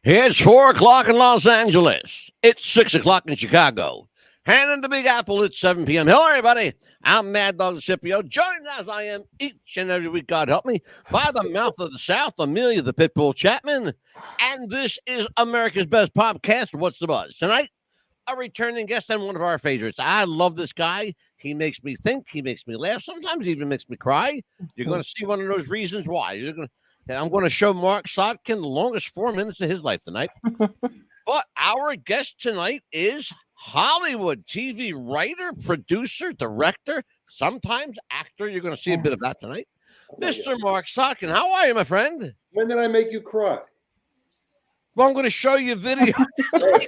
It's 4 o'clock in Los Angeles. It's 6 o'clock in Chicago. And in the Big Apple, it's 7 p.m. Hello, everybody. I'm Mad Dog Scipio, joined as I am each and every week, God help me, by the mouth of the South, Amelia the Pitbull Chapman. And this is America's Best Podcast, What's the Buzz? Tonight, a returning guest and one of our favorites. I love this guy. He makes me think. He makes me laugh. Sometimes he even makes me cry. You're going to see one of those reasons why. I'm going to show Marc Sotkin the longest 4 minutes of his life tonight. But our guest tonight is Hollywood TV writer, producer, director, sometimes actor. You're going to see a bit of that tonight. Mr. Marc Sotkin, how are you, my friend? When did I make you cry? Well, I'm going to show you a video. Does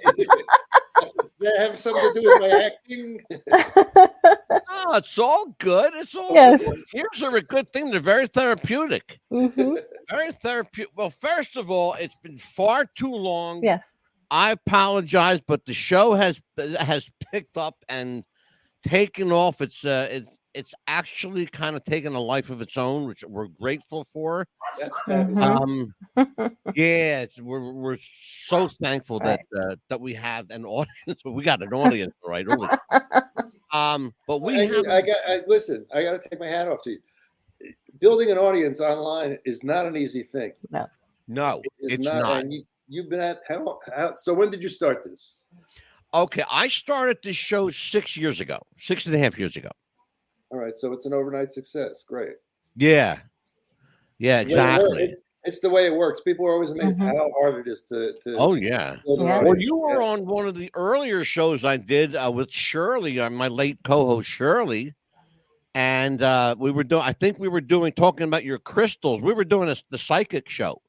that have something to do with my acting? Oh, it's all good. It's all good. Here's a good thing. They're very therapeutic. Mm-hmm. Very therapeutic. Well, first of all, it's been far too long. Yes. I apologize, but the show has picked up and taken off. It's actually kind of taken a life of its own, which we're grateful for. Yeah, we're so thankful that we have an audience. We got an audience, right? But listen. I got to take my hat off to you. Building an audience online is not an easy thing. No, it's not. And you've been at how? So when did you start this? Okay, I started this show 6 years ago, 6.5 years ago. All right, so it's an overnight success. Great. Yeah, exactly. It's the way it works. People are always amazed how hard it is to. Oh yeah. Well, you were on one of the earlier shows I did with Shirley, my late co-host Shirley, and we were talking about your crystals. We were doing the psychic show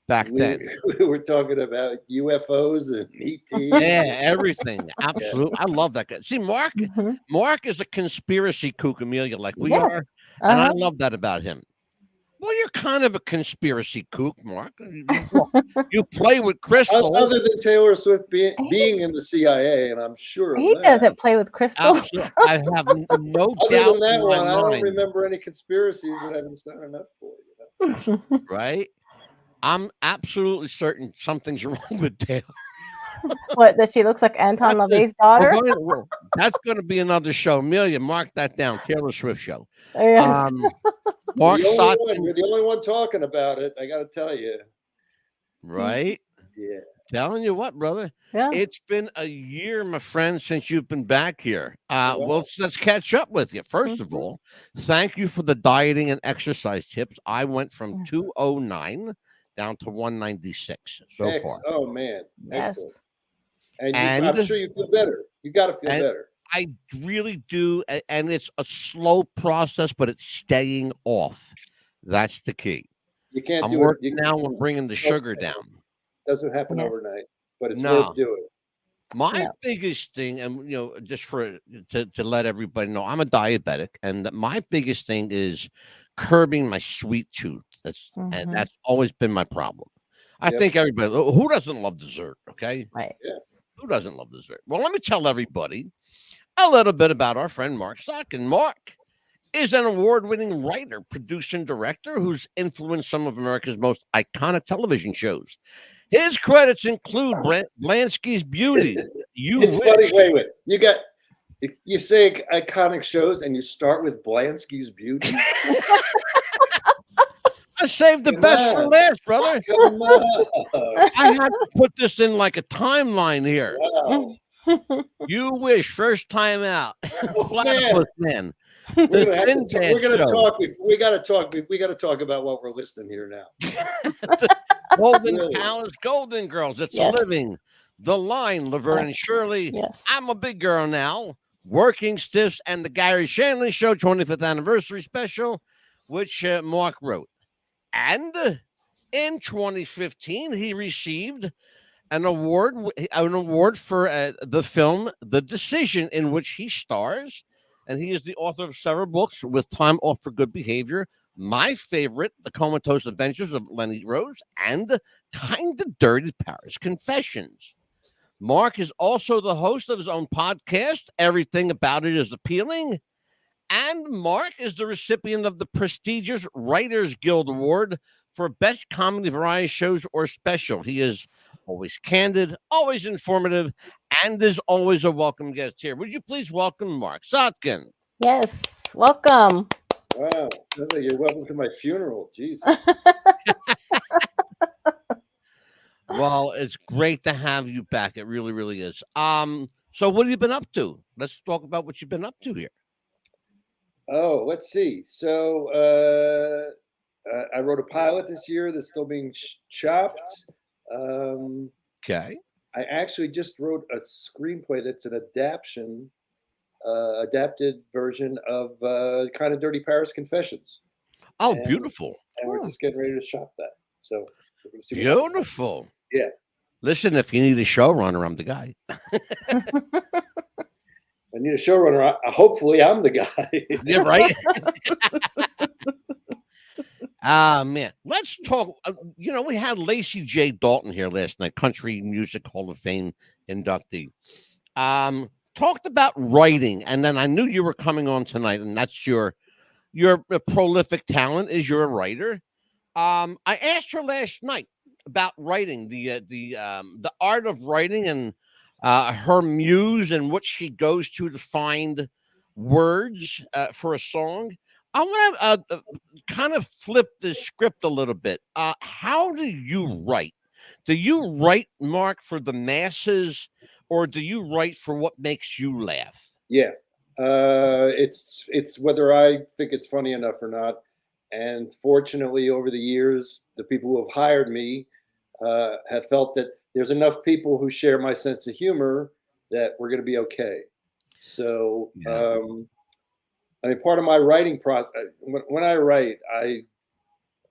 back then. We were talking about UFOs and ET. Yeah, everything. Absolutely. I love that guy. See, Marc is a conspiracy kook, Amelia, like we are. And I love that about him. Well, you're kind of a conspiracy kook, Marc. You play with crystals. Other than Taylor Swift being in the CIA, and I'm sure he doesn't play with crystals. Absolutely. I have no doubt. Other than that one, I don't mind. Remember any conspiracies that I've been signing up for. Right? I'm absolutely certain something's wrong with Taylor. What, that she looks like Anton LaVey's daughter? That's going to be another show. Amelia, mark that down. Taylor Swift show. Yes. Marc Sotkin. You're the only one talking about it. I got to tell you. Right? Yeah. Telling you what, brother. Yeah. It's been a year, my friend, since you've been back here. Well, let's catch up with you. First of all, thank you for the dieting and exercise tips. I went from 209 down to 196 so far. Oh, man. Yes. Excellent. And I'm sure you feel better. You got to feel better. I really do. And it's a slow process, but it's staying off. That's the key. You can't I'm do working it. now on bringing the sugar down. Doesn't happen overnight, but it's worth doing. My biggest thing, and just to let everybody know, I'm a diabetic, and my biggest thing is curbing my sweet tooth. And that's always been my problem. I think everybody, who doesn't love dessert? Okay, right? Yeah. Who doesn't love dessert? Well, let me tell everybody a little bit about our friend Marc Sotkin. Marc is an award-winning writer, producer, and director who's influenced some of America's most iconic television shows. His credits include Blanskys Beauties. Funny. Wait. You say iconic shows and you start with Blanskys Beauties? I saved the best for last, brother. Come on. I had to put this in like a timeline here. Wow. You wish, first time out. Platypus Man. We're gonna talk. We got to talk about what we're listing here now. Golden Palace, Golden Girls. It's a living. The Line, Laverne Shirley. Yes. I'm a Big Girl Now. Working Stiffs and the Garry Shandling Show 25th anniversary special, which Marc wrote. And in 2015, he received an award for the film The Decision, in which he stars. And he is the author of several books, with Time Off for Good Behavior, my favorite, The Comatose Adventures of Lenny Rose, and Kinda Dirty Paris Confessions. Marc is also the host of his own podcast, Everything About It Is Appealing, And Mark is the recipient of the prestigious Writers Guild Award for Best Comedy Variety Shows or Special. He is always candid, always informative, and is always a welcome guest here. Would you please welcome Marc Sotkin? Yes, welcome. Wow, sounds like you're welcome to my funeral. Jesus. Well, it's great to have you back. It really, really is. So what have you been up to? Let's talk about what you've been up to here. Oh, let's see. So I wrote a pilot this year that's still being chopped. Okay. I actually just wrote a screenplay that's an adapted version of Kind of Dirty Paris Confessions. Oh, And- beautiful. And we're just getting ready to shop that. So we're gonna see what happens. Beautiful. Yeah. Listen, if you need a showrunner, I'm the guy. I need a showrunner. Hopefully, I'm the guy. Yeah, right. Man, let's talk. We had Lacey J. Dalton here last night, Country Music Hall of Fame inductee. Talked about writing, and then I knew you were coming on tonight, and that's your prolific talent is you're a writer. I asked her last night about writing, the art of writing, and her muse and what she goes to find words for a song. I want to kind of flip the script a little bit. How do you write? Do you write, Mark, for the masses, or do you write for what makes you laugh? Yeah. It's whether I think it's funny enough or not. And fortunately, over the years, the people who have hired me have felt that there's enough people who share my sense of humor that we're going to be okay. So, Yeah. I mean, part of my writing process, when I write, I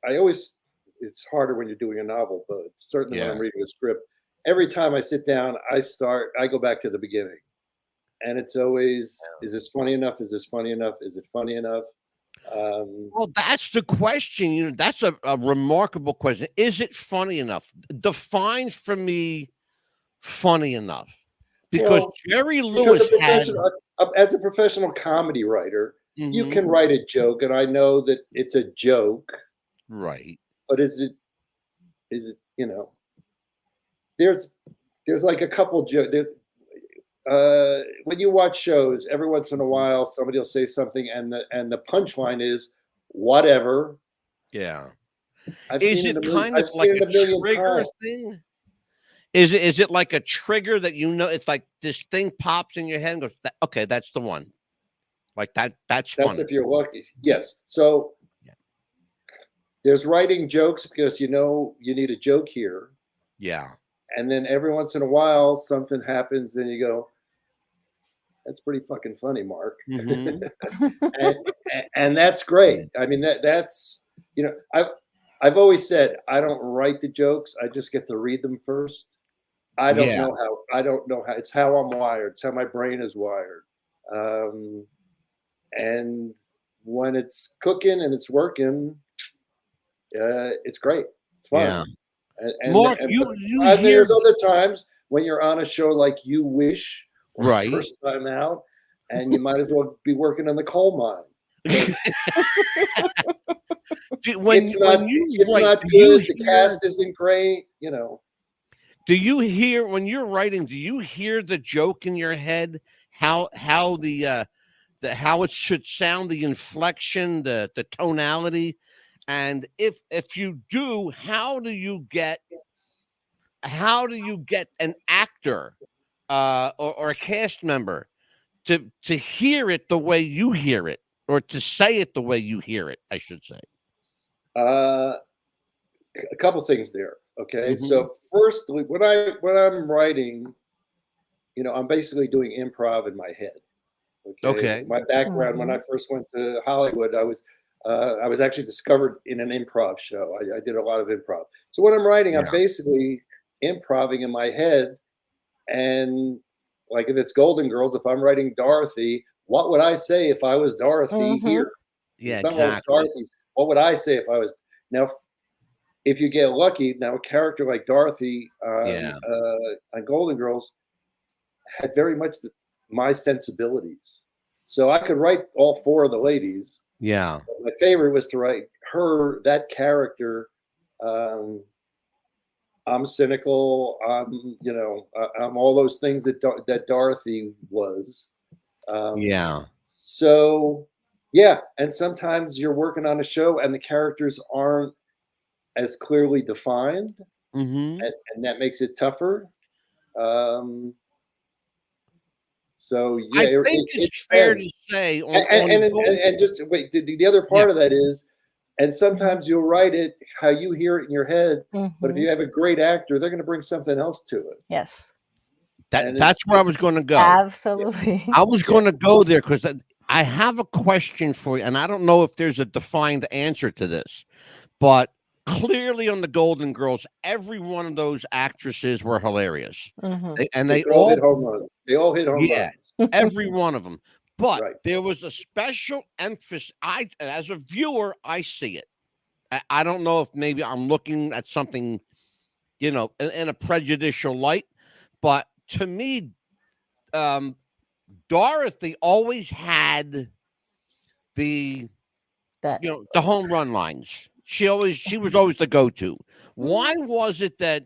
always, it's harder when you're doing a novel, but certainly when I'm Yeah. reading a script, every time I sit down, I go back to the beginning. And it's always, is this funny enough? Is this funny enough? Is it funny enough? Well, that's the question. That's a remarkable question. Is it funny enough? Defines for me funny enough. Because Well, Jerry because Lewis had. as a professional comedy writer, you Mhm. can write a joke, and I know that it's a joke, Right. but is it, there's like a couple jokes. When you watch shows, every once in a while, somebody will say something, and the punchline is whatever. Yeah. I've Is seen it it kind of I've like seen it a a million trigger times. thing? Is it like a trigger that it's like this thing pops in your head and goes, okay, that's the one. Like that's That's funny. if you're lucky. Yes. So Yeah. there's writing jokes because you need a joke here, Yeah. and then every once in a while something happens, and you go, "That's pretty fucking funny, Mark," Mhm. and, and that's great. I mean that's I've always said I don't write the jokes. I just get to read them first. I don't Yeah. know how. It's how I'm wired. It's how my brain is wired. And when it's cooking and it's working, it's great. It's fun. Yeah. Mark, And you but hear there's other times when you're on a show like You Wish or right. First Time Out, and you might as well be working in the coal mine. when you It's write, not do you good. The hear cast isn't great. do you hear when you're writing, do you hear the joke in your head? How how it should sound, the inflection, the tonality, and if you do, how do you get an actor or a cast member to hear it the way you hear it, or to say it the way you hear it, I should say. Uh, a couple things there. Okay, Mhm. so first, when I'm writing, I'm basically doing improv in my head. Okay, Okay. my background when I first went to Hollywood, I was actually discovered in an improv show. I did a lot of improv. So when I'm writing, I'm Yeah. basically improving in my head. And like if it's Golden Girls, if I'm writing Dorothy, what would I say if I was Dorothy here? Yeah, It's not like exactly. Dorothy's. What would I say if I was now? If you get lucky, now a character like Dorothy Yeah. on Golden Girls had very much my sensibilities. So I could write all 4 of the ladies. Yeah. But my favorite was to write that character. I'm cynical. I'm all those things that Dorothy was. Yeah. So, yeah. And sometimes you're working on a show and the characters aren't as clearly defined, Mm-hmm. and that makes it tougher. So I yeah, think it it's fair to depends. say And just wait, the other yeah. part of that is, and sometimes you'll write it how you hear it in your head, but if you have a great actor, they're going to bring something else to it. Yes. And That's where I was going to go. Absolutely. I was going to go there because I have a question for you, and I don't know if there's a defined answer to this, but clearly on the Golden Girls, every one of those actresses were hilarious, and They they could all hit all, home runs. They all hit home yeah, runs. every one of them. But Right. there was a special emphasis. As a viewer, I see it. I don't know if maybe I'm looking at something, in a prejudicial light, but to me, Dorothy always had the That the home run lines. She was always the go-to. Why was it that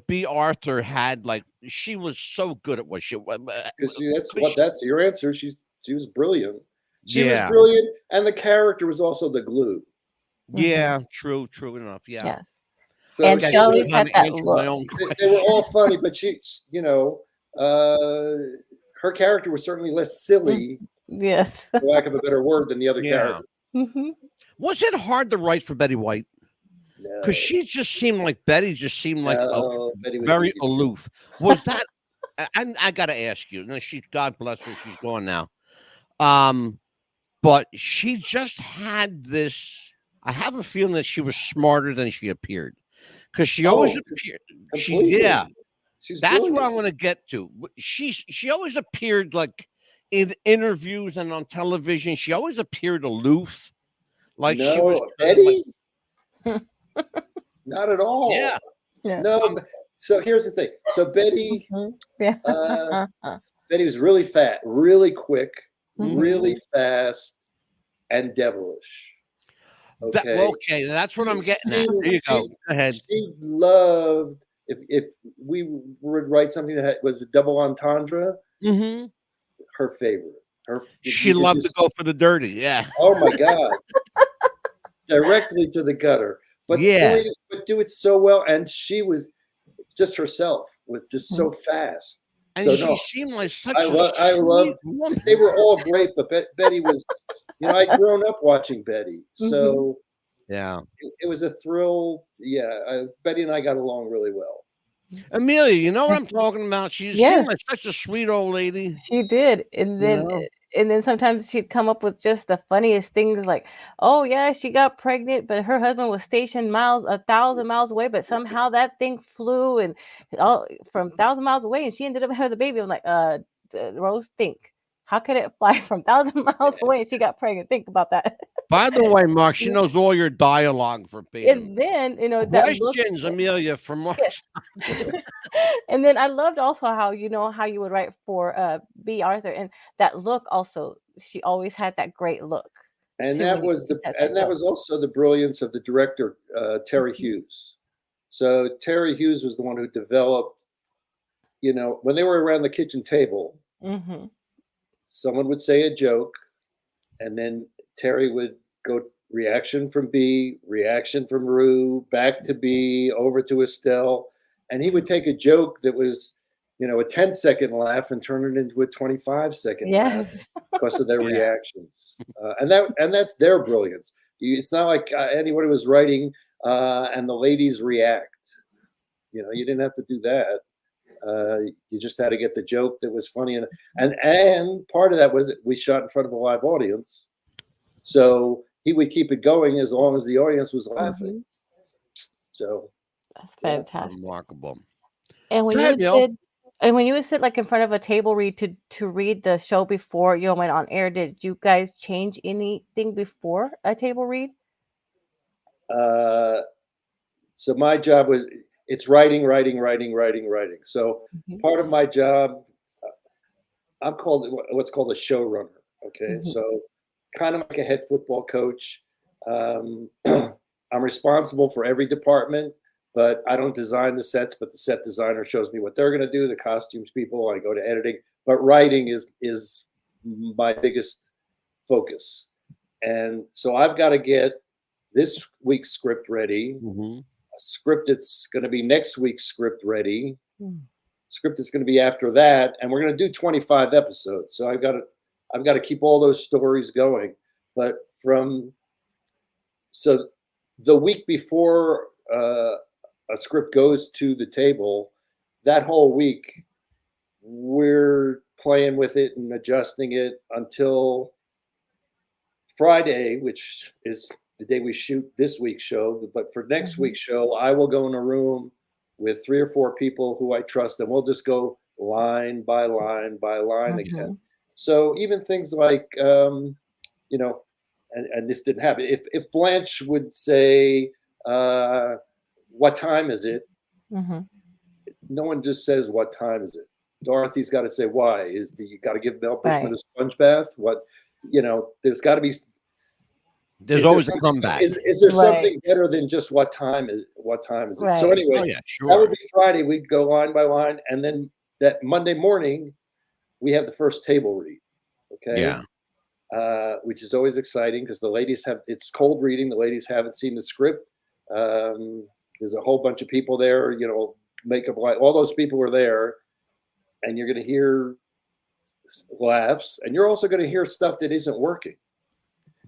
B. Arthur had, like, she was so good at what she was? Because that's your answer. She was brilliant. She was Yeah. brilliant, and the character was also the glue. Yeah, true enough. Yeah. yes. So And I she always had that answered my look. own they were all question. funny, but her character was certainly less silly, Yes. for lack of a better word, than the other Yeah. characters. Was it hard to write for Betty White? Because No, Betty just seemed like Betty was very easy. aloof. Was that? I got to ask you. No, God bless her, she's gone now. But she just had this. I have a feeling that she was smarter than she appeared, because she always appeared. Completely. She's That's what brilliant. I want to get to. She always appeared, like, in interviews and on television. She always appeared aloof, like she was No, kind of like, Betty? Not at all. yeah. Yeah. No. So here's the thing. So Betty, Yeah. Betty was really fat, really quick, really Mhm. fast, and devilish. Okay. Okay, that's what I'm getting at. There you go. Go ahead. She loved, if we would write something that was a double entendre, Hmm. her favorite. She You could loved to just, go for the dirty. Yeah. oh my God, directly to the gutter. But Yeah. do it so well. And she was just herself, was just so fast. And So she no, seemed like I such a loved. sweet woman. They were all great, but Betty was. I'd grown up watching Betty, so Yeah. it was a thrill. Yeah, Betty and I got along really well. Amelia, you know what I'm talking about? She Yes. seemed like such a sweet old lady. She did. You And then sometimes she'd come up with just the funniest things like, oh yeah, she got pregnant, but her husband was stationed 1,000 miles away, but somehow that thing flew and all from 1,000 miles away and she ended up having the baby. I'm like, Rose, think. How could it fly from 1,000 miles away and she got pregnant? Think about that. By the way, Mark, she knows all your dialogue verbatim. And then, that look. Questions, Amelia, from Mark. Yes. And then I loved also how how you would write for B. Arthur, and that look also. She always had that great look. And Too. that was also the brilliance of the director, Terry Hughes. So Terry Hughes was the one who developed. When they were around the kitchen table, someone would say a joke, and then Terry would go reaction from B, reaction from Rue, back to B, over to Estelle, and he would take a joke that was, a 10-second laugh and turn it into a 25-second laugh Yes. because of their Yeah. reactions, and that's their brilliance. It's not like anybody was writing and the ladies react. You didn't have to do that. You just had to get the joke that was funny, and part of that was we shot in front of a live audience, so he would keep it going as long as the audience was laughing. So That's fantastic. Remarkable. And when Go you ahead, would Neil. sit, and when you would sit like in front of a table read to read the show before you went on air, did you guys change anything before a table read? So my job was it's writing. So part of my job, I'm called what's called a showrunner. Okay, so kind of like a head football coach. I'm responsible for every department, but I don't design the sets. But the set designer shows me what they're going to do. The costumes people, I go to editing. But writing is my biggest focus, and so I've got to get this week's script ready. A script that's going to be next week's script ready. Script that's going to be after that, and we're going to do 25 episodes. So I've got to keep all those stories going. But so the week before a script goes to the table, that whole week we're playing with it and adjusting it until Friday, which is the day we shoot this week's show. But for next week's show, I will go in a room with 3 or 4 people who I trust, and we'll just go line by line by line again. So even things like, and this didn't happen. If Blanche would say, what time is it? No one just says, what time is it? Dorothy's got to say, why? You got to give Mel Bushman a sponge bath? There's got to be. There's always a comeback. Is there something better than just what time is it? Right. So anyway, that would be Friday. We'd go line by line, and then that Monday morning, we have the first table read. Okay. Yeah. Which is always exciting because the ladies it's cold reading. The ladies haven't seen the script. There's a whole bunch of people there. Makeup, all those people are there, and you're going to hear laughs, and you're also going to hear stuff that isn't working.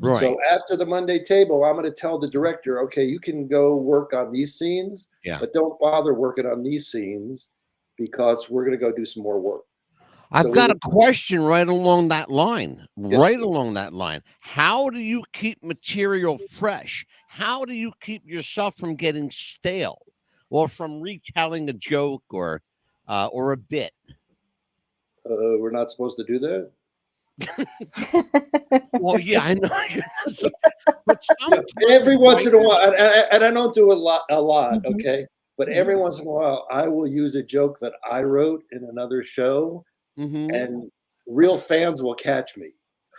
Right. So after the Monday table, I'm going to tell the director, okay, you can go work on these scenes, but don't bother working on these scenes because we're going to go do some more work. I've got a question right along that line. Yes, along that line. How do you keep material fresh? How do you keep yourself from getting stale or from retelling a joke or a bit? We're not supposed to do that. Well, yeah, I know. But every once in a while, and I don't do a lot, okay? But every once in a while, I will use a joke that I wrote in another show, and real fans will catch me,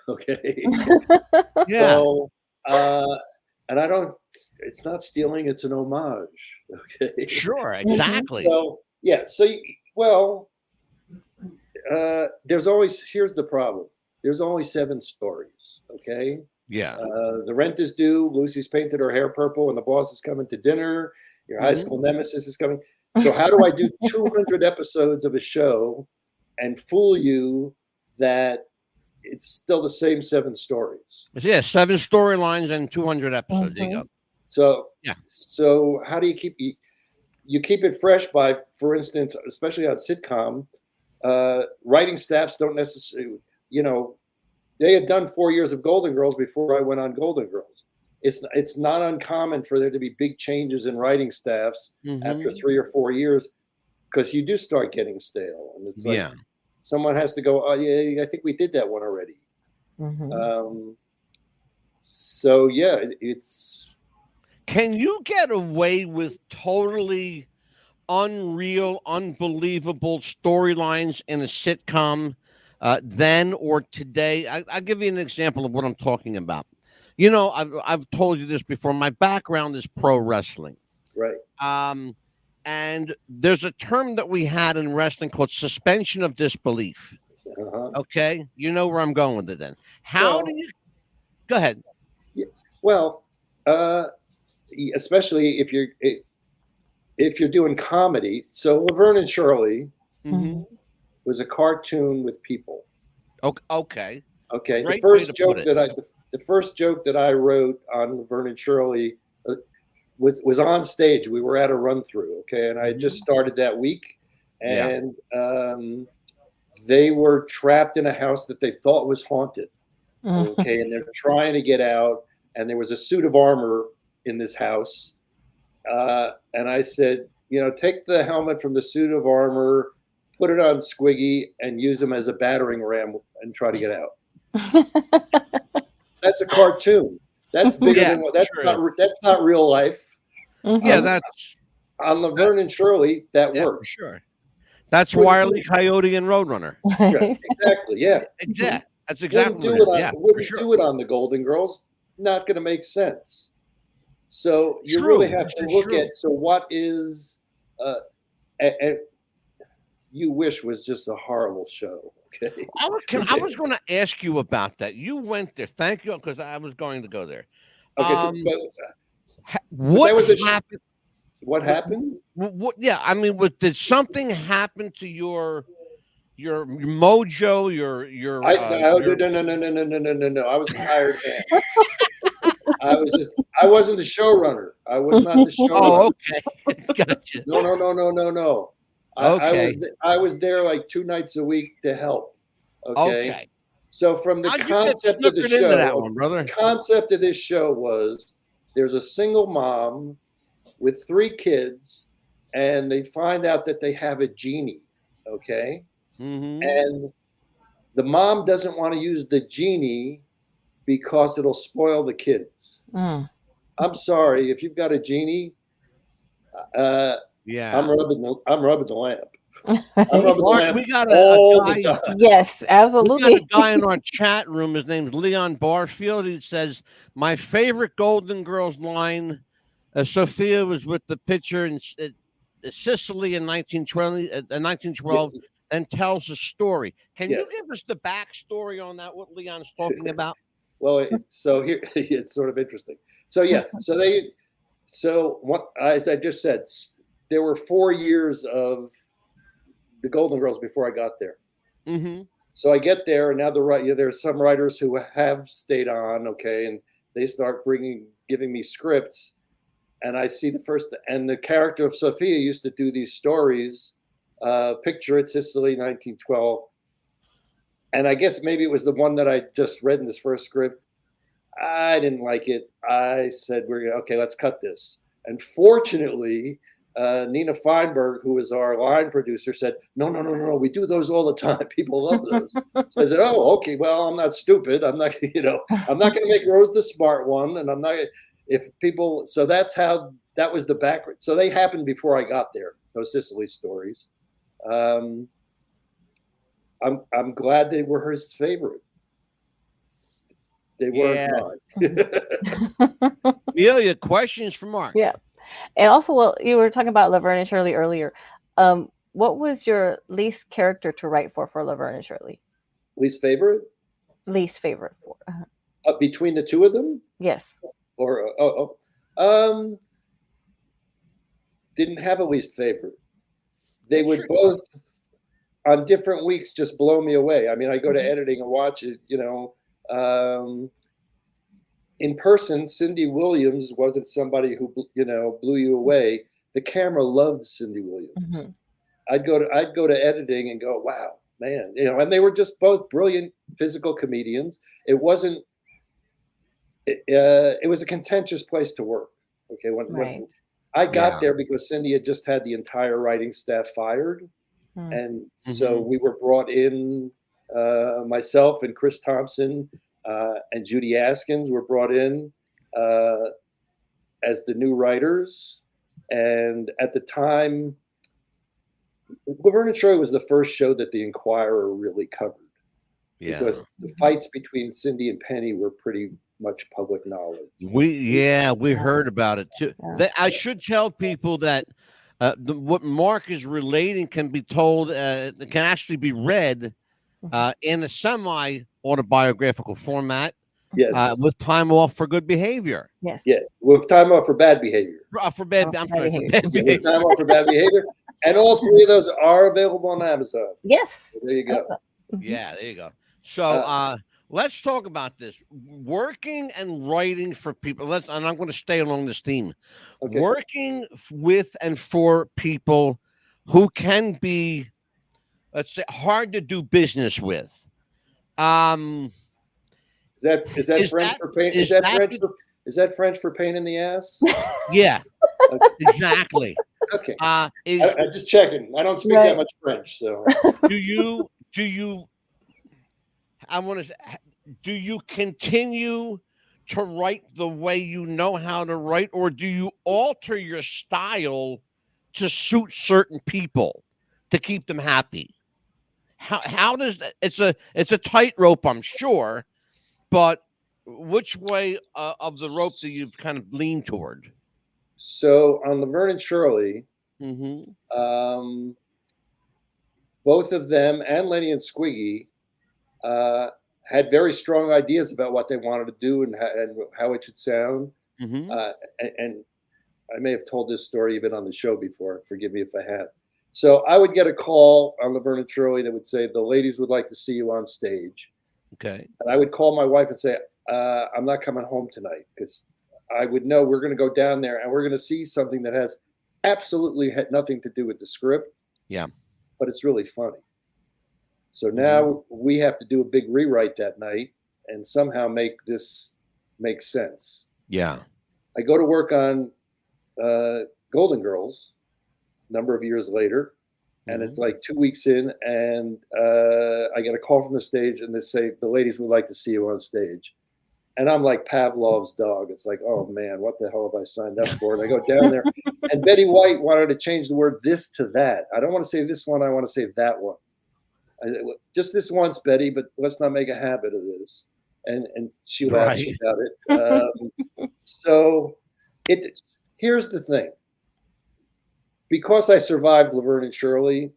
okay? Yeah. So, and I don't. It's not stealing; it's an homage, okay? Sure, exactly. So yeah, there's always. Here's the problem. There's only 7 stories, okay? Yeah. The rent is due. Lucy's painted her hair purple, and the boss is coming to dinner. Your high school nemesis is coming. So how do I do 200 episodes of a show and fool you that it's still the same 7 stories? Yeah, 7 storylines and 200 episodes. There you go. So yeah. So how do you keep it fresh by, for instance, especially on sitcom, writing staffs don't necessarily. They had done 4 years of Golden Girls before I went on Golden Girls. It's not uncommon for there to be big changes in writing staffs after 3 or 4 years because you do start getting stale. And it's like someone has to go, oh, yeah, I think we did that one already. So, yeah, it's. Can you get away with totally unreal, unbelievable storylines in a sitcom then or today? I'll give you an example of what I'm talking about. I've told you this before. My background is pro wrestling. Right. And there's a term that we had in wrestling called suspension of disbelief. Okay. You know where I'm going with it then. How do you go ahead? Yeah, well, especially if you're doing comedy. So Laverne and Shirley was a cartoon with people. Okay. The first joke that I wrote on Laverne and Shirley was on stage. We were at a run through. Okay, and I had just started that week, and they were trapped in a house that they thought was haunted. Okay, and they're trying to get out, and there was a suit of armor in this house, and I said, take the helmet from the suit of armor, put it on Squiggy, and use him as a battering ram and try to get out. That's a cartoon. That's bigger than what. That's not real life. Yeah, that's on Laverne and Shirley. That works. Sure. That's Wile E. Coyote and Roadrunner. Right, exactly. Yeah. Exactly. That's exactly Wouldn't what it is. Yeah, wouldn't for sure. do it on the Golden Girls. Not going to make sense. So you True. really have to This is look true. at, so what is, and You Wish was just a horrible show. Okay. I was going to ask you about that. You went there. Thank you, because I was going to go there. Okay. So, What that was happened? what happened? What? Yeah, I mean, did something happen to your mojo? Your No. I was a hired hand. I wasn't the showrunner. I was not the showrunner. Oh, okay, gotcha. No. Okay, I was there like 2 nights a week to help. Okay. okay. So from the How'd you get concept of the snookered into that show, one, brother? the concept of this show was there's a single mom with 3 kids, and they find out that they have a genie. Okay. Mm-hmm. And the mom doesn't want to use the genie because it'll spoil the kids. Mm. I'm sorry, if you've got a genie, Yeah, I'm rubbing the lamp. Mark, we got all a the guy. time. Yes, We got absolutely. a guy in our chat room. His name's Leon Barfield. He says, "My favorite Golden Girls line. Sophia was with the pitcher in Sicily in 1912, and tells a story. Can you give us the backstory on that? What Leon's talking about?" Well, so here it's sort of interesting. So yeah, so what, as I just said, there were 4 years of the Golden Girls before I got there. Mm-hmm. So I get there, and now there's some writers who have stayed on, okay, and they start giving me scripts, and I see the character of Sophia used to do these stories, Picture It, Sicily, 1912, and I guess maybe it was the one that I just read in this first script. I didn't like it. I said, okay, let's cut this. And fortunately, Nina Feinberg, who is our line producer, said, no, we do those all the time. People love those. So I said, oh, okay, well, I'm not stupid. I'm not going to make Rose the smart one. And I'm not, so that was the background. So they happened before I got there, those Sicily stories. I'm glad they were his favorite. They weren't mine. Amelia, questions for Mark? Yeah. And also, well, you were talking about Laverne and Shirley earlier. What was your least character to write for Laverne and Shirley? Least favorite? Least favorite for between the two of them? Yes. Or didn't have a least favorite. They would both on different weeks just blow me away. I mean, I go to editing and watch it, in person, Cindy Williams wasn't somebody who, blew you away. The camera loved Cindy Williams. Mm-hmm. I'd go to editing and go, wow, man, and they were just both brilliant physical comedians. It was a contentious place to work. Okay. When I got there because Cindy had just had the entire writing staff fired. Mm-hmm. And so we were brought in, myself and Chris Thompson, and Judy Askins were brought in as the new writers. And at the time, Laverne and Shirley was the first show that the Inquirer really covered. Yeah. Because the fights between Cindy and Penny were pretty much public knowledge. We heard about it too. Yeah. I should tell people that what Mark is relating can be told, can actually be read in a semi-autobiographical format. Yes. With time off for good behavior. Yes. Yeah. With time off for bad behavior. For bad behavior. With time off for bad behavior. And all 3 of those are available on Amazon. Yes. So there you go. Yeah, there you go. So let's talk about this. Working and writing for people. And I'm going to stay along this theme. Okay. Working with and for people who can be, let's say, hard to do business with. Is that French for pain? Is that French for pain in the ass? Yeah, okay. Exactly. Okay. I'm just checking. I don't speak that much French, so. Do you? I want to say, do you continue to write the way you know how to write, or do you alter your style to suit certain people? to keep them happy? How does that? It's a tightrope, I'm sure, but which way of the rope do you kind of lean toward? So on Laverne and Shirley, Mm-hmm. both of them and Lenny and Squiggy had very strong ideas about what they wanted to do and how it should sound. Mm-hmm. And I may have told this story even on the show before. Forgive me if I have. So I would get a call on Laverne and Shirley that would say, the ladies would like to see you on stage. Okay. And I would call my wife and say, I'm not coming home tonight, because I would know we're going to go down there and we're going to see something that has absolutely had nothing to do with the script. Yeah. But it's really funny. So now we have to do a big rewrite that night and somehow make this make sense. Yeah. I go to work on Golden Girls a number of years later, and it's like 2 weeks in, and I get a call from the stage, and they say, the ladies would like to see you on stage. And I'm like Pavlov's dog. It's like, oh man, what the hell have I signed up for? And I go down there, and Betty White wanted to change the word this to that. I don't want to say this one, I want to say that one. Just this once, Betty, but let's not make a habit of this. And she laughs about it. So here's the thing. Because I survived Laverne and Shirley,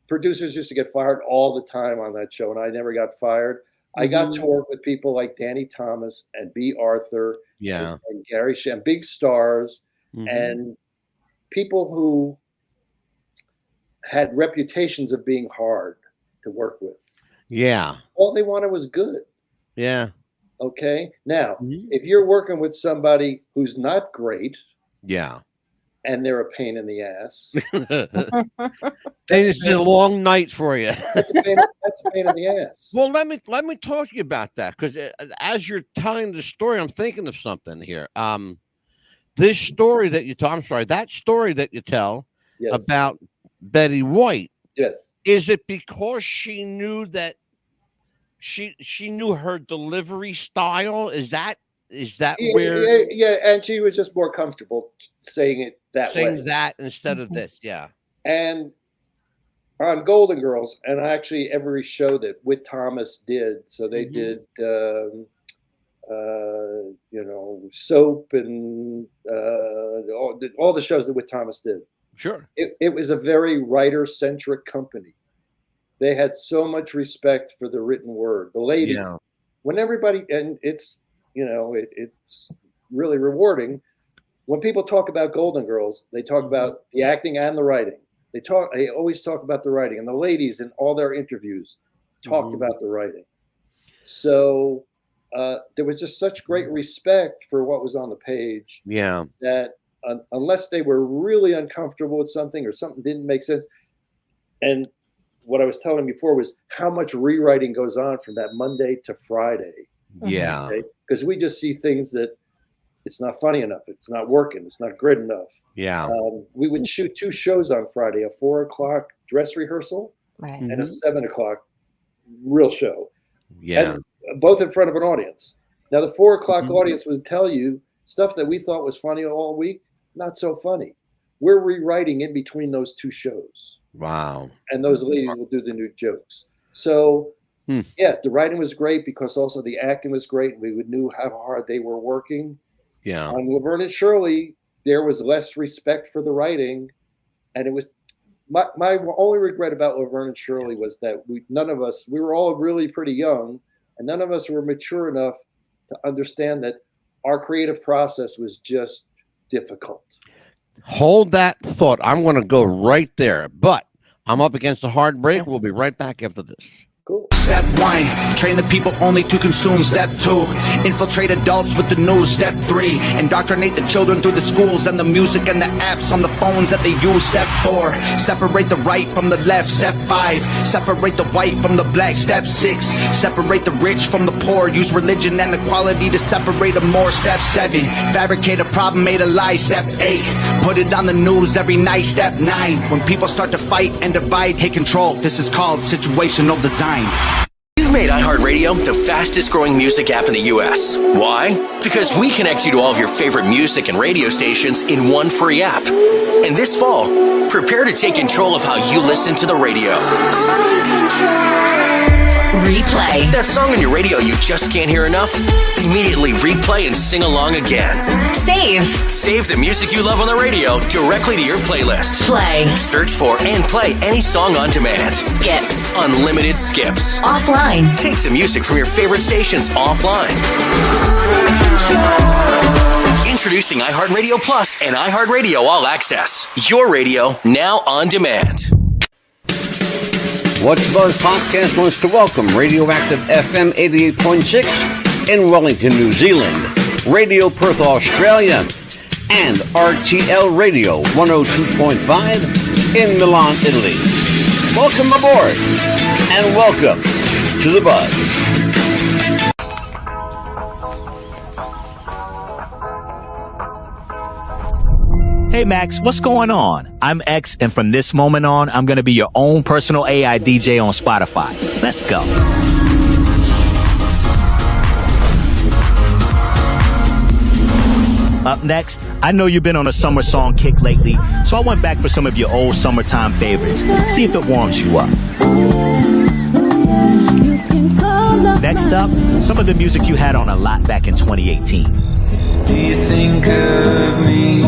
producers used to get fired all the time on that show, and I never got fired. I got to work with people like Danny Thomas and B. Arthur, and Garry, and big stars, and people who had reputations of being hard to work with. Yeah. All they wanted was good. Yeah. Okay. Now, if you're working with somebody who's not great, and they're a pain in the ass, it's a long night for you. That's a pain in the ass. Well, let me talk to you about that, because as you're telling the story, I'm thinking of something here. This story that you tell, I'm sorry, that story that you tell about Betty White. Yes. Is it because she knew that she knew her delivery style? Is that where? Yeah, and she was just more comfortable saying it that way. Saying that instead of this, yeah. And on Golden Girls, and actually every show that Whit Thomas did, so they did, Soap and all the shows that Whit Thomas did. Sure. It was a very writer-centric company. They had so much respect for the written word. The lady, when everybody, and it's, it's really rewarding. When people talk about Golden Girls, they talk about the acting and the writing. They always talk about the writing, and the ladies in all their interviews talked about the writing. So there was just such great respect for what was on the page. Yeah. That unless they were really uncomfortable with something or something didn't make sense. And what I was telling before was how much rewriting goes on from that Monday to Friday. Yeah. Because we just see things that it's not funny enough. It's not working. It's not good enough. Yeah. We would shoot 2 shows on Friday, a 4 o'clock dress rehearsal and a 7 o'clock real show. Yeah. And both in front of an audience. Now, the 4 o'clock audience would tell you stuff that we thought was funny all week, not so funny. We're rewriting in between those 2 shows. Wow. And those ladies will do the new jokes. So, yeah, the writing was great because also the acting was great. We knew how hard they were working. Yeah. On Laverne and Shirley, there was less respect for the writing. And it was my only regret about Laverne and Shirley was that we were all really pretty young, and none of us were mature enough to understand that our creative process was just difficult. Hold that thought. I'm going to go right there, but I'm up against a hard break. We'll be right back after this. Cool. Step 1, train the people only to consume. Step 2, infiltrate adults with the news. Step 3, indoctrinate the children through the schools and the music and the apps on the phones that they use. Step 4, separate the right from the left. Step 5, separate the white from the black. Step 6, separate the rich from the poor. Use religion and equality to separate them more. Step 7, fabricate a problem, made a lie. Step 8, put it on the news every night. Step 9, when people start to fight and divide, take control. This is called situational design. These made iHeartRadio the fastest growing music app in the U.S. Why? Because we connect you to all of your favorite music and radio stations in one free app. And this fall, prepare to take control of how you listen to the radio. Replay. That song on your radio you just can't hear enough? Immediately replay and sing along again. Save. Save the music you love on the radio directly to your playlist. Play. Search for and play any song on demand. Skip. Unlimited skips. Offline. Take the music from your favorite stations offline. Introducing iHeartRadio Plus and iHeartRadio All Access. Your radio now on demand. What's the Buzz Podcast wants to welcome Radioactive FM 88.6 in Wellington, New Zealand, Radio Perth, Australia, and RTL Radio 102.5 in Milan, Italy. Welcome aboard, and welcome to the Buzz. Hey Max, what's going on? I'm X, and from this moment on, I'm going to be your own personal AI DJ on Spotify. Let's go. Up next, I know you've been on a summer song kick lately, so I went back for some of your old summertime favorites. See if it warms you up. Next up, some of the music you had on a lot back in 2018. Do you think of me?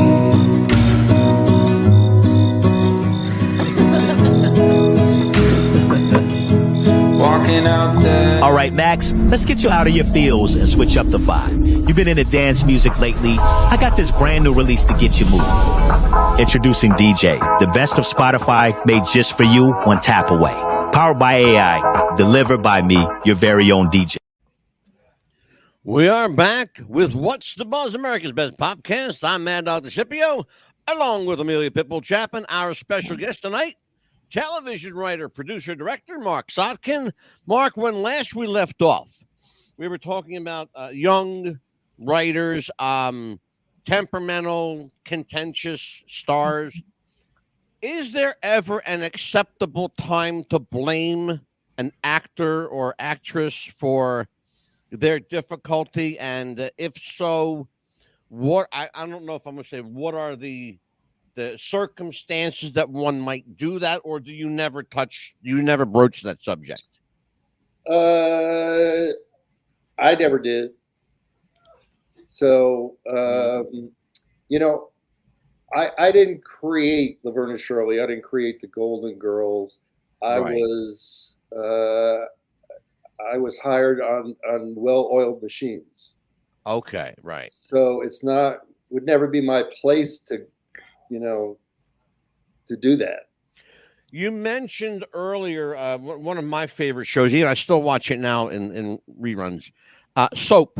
Walking out there. All right, Max, let's get you out of your feels and switch up the vibe. You've been into dance music lately. I got this brand new release to get you moving. Introducing DJ, the best of Spotify made just for you, one tap away. Powered by AI, delivered by me, your very own DJ. We are back with What's the Buzz, America's Best Popcast. I'm Mad Dog Scipio, along with Amelia Pitbull Chapman, our special guest tonight, television writer, producer, director, Marc Sotkin. Mark, when last we left off, we were talking about young writers, temperamental, contentious stars. Is there ever an acceptable time to blame an actor or actress for their difficulty? And if so, what I don't know if I'm going to say what are the circumstances that one might do that, or do you never broach that subject? I never did. So, you know, I didn't create Laverne Shirley. I didn't create the Golden Girls. I was hired on well-oiled machines. Okay, right. So would never be my place to do that. You mentioned earlier one of my favorite shows. I still watch it now in reruns. Soap.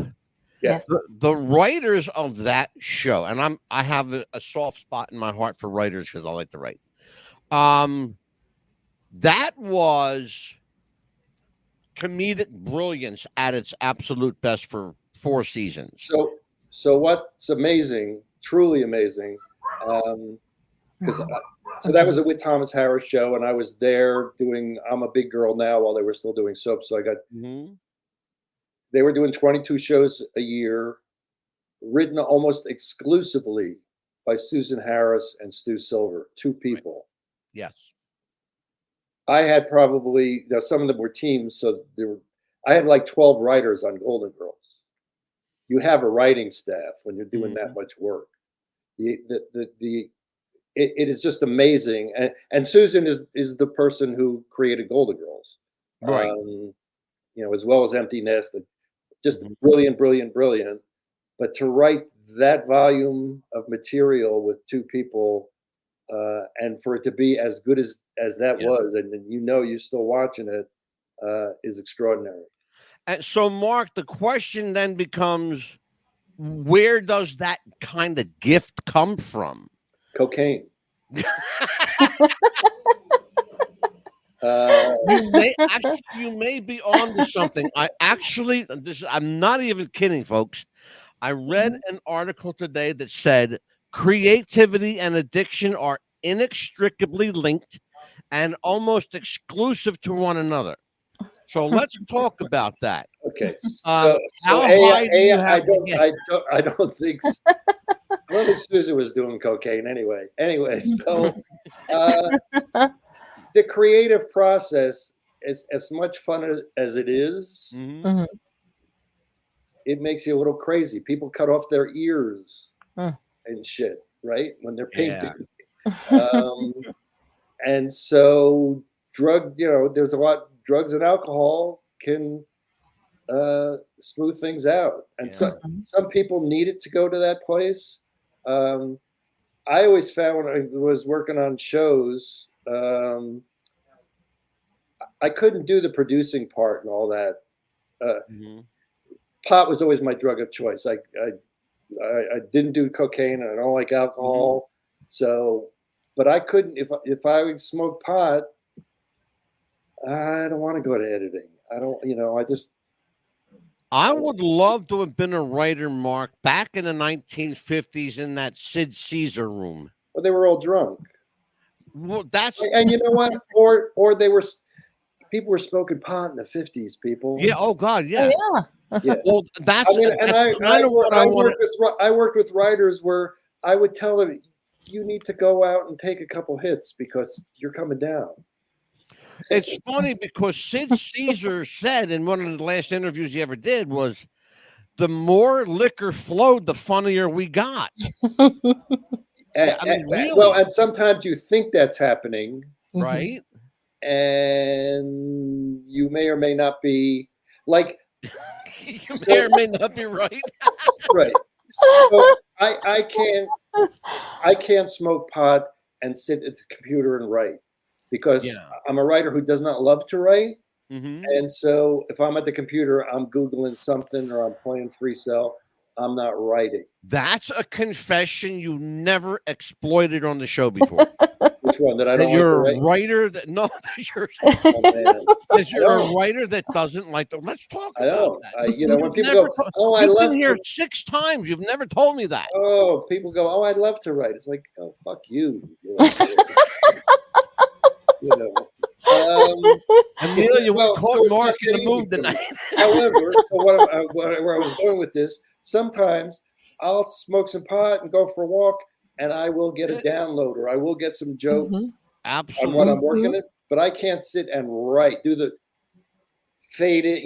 Yeah. The writers of that show, and I have a soft spot in my heart for writers because I like to write. That was comedic brilliance at its absolute best for 4 seasons. So what's amazing, truly amazing, because so that was a With Thomas Harris show, and I was there doing I'm a Big Girl Now while they were still doing soap. So I got they were doing 22 shows a year, written almost exclusively by Susan Harris and Stu Silver, 2 people. Yes. I had probably, some of them were teams, so I had like 12 writers on Golden Girls. You have a writing staff when you're doing that much work. It is just amazing, and Susan is the person who created Golden Girls, right? As well as Empty Nest, just brilliant. But to write that volume of material with 2 people, and for it to be as good as that was, and you're still watching it, is extraordinary. And so, Mark, the question then becomes, where does that kind of gift come from? Cocaine. You may be on to something. I'm not even kidding, folks. I read an article today that said creativity and addiction are inextricably linked and almost exclusive to one another. So let's talk about that. Okay. How So high do you have to get? I don't think Susan was doing cocaine anyway. Anyway, so the creative process is as much fun as it is. Mhm. It makes you a little crazy. People cut off their ears Mm. and shit, right? When they're Yeah. painting. And so there's a lot, drugs and alcohol can smooth things out. And some people need it to go to that place. I always found when I was working on shows, I couldn't do the producing part and all that. Pot was always my drug of choice. I didn't do cocaine and I don't like alcohol. So, but I couldn't, if I would smoke pot, I don't want to go to editing. I don't, I would love to have been a writer, Mark, back in the 1950s in that Sid Caesar room. Well, they were all drunk. Well, that's and you know what? Or people were smoking pot in the 50s. People. Yeah. Oh God. Yeah. Oh, yeah. Yeah. Well, that's. I mean, and I worked with writers where I would tell them, you need to go out and take a couple hits because you're coming down. It's funny because Sid Caesar said in one of the last interviews he ever did was, the more liquor flowed, the funnier we got. Really? Well, and sometimes you think that's happening, right? And you may or may not be like. You may or may not be right. Right. So I can't smoke pot and sit at the computer and write because I'm a writer who does not love to write. And so if I'm at the computer, I'm Googling something or I'm playing Free Cell. I'm not writing. That's a confession you never exploited on the show before. Which one? That I don't you're like to a writer that you're a writer that doesn't like to. Let's talk about that. When people go, I love been here 6 times. You've never told me that. Oh, people go, I'd love to write. It's like, oh, fuck you. Amelia, we caught Mark in the move tonight. However, where I was going with this, sometimes I'll smoke some pot and go for a walk, and I will get a download or I will get some jokes on what I'm working at, but I can't sit and write, do the fade it,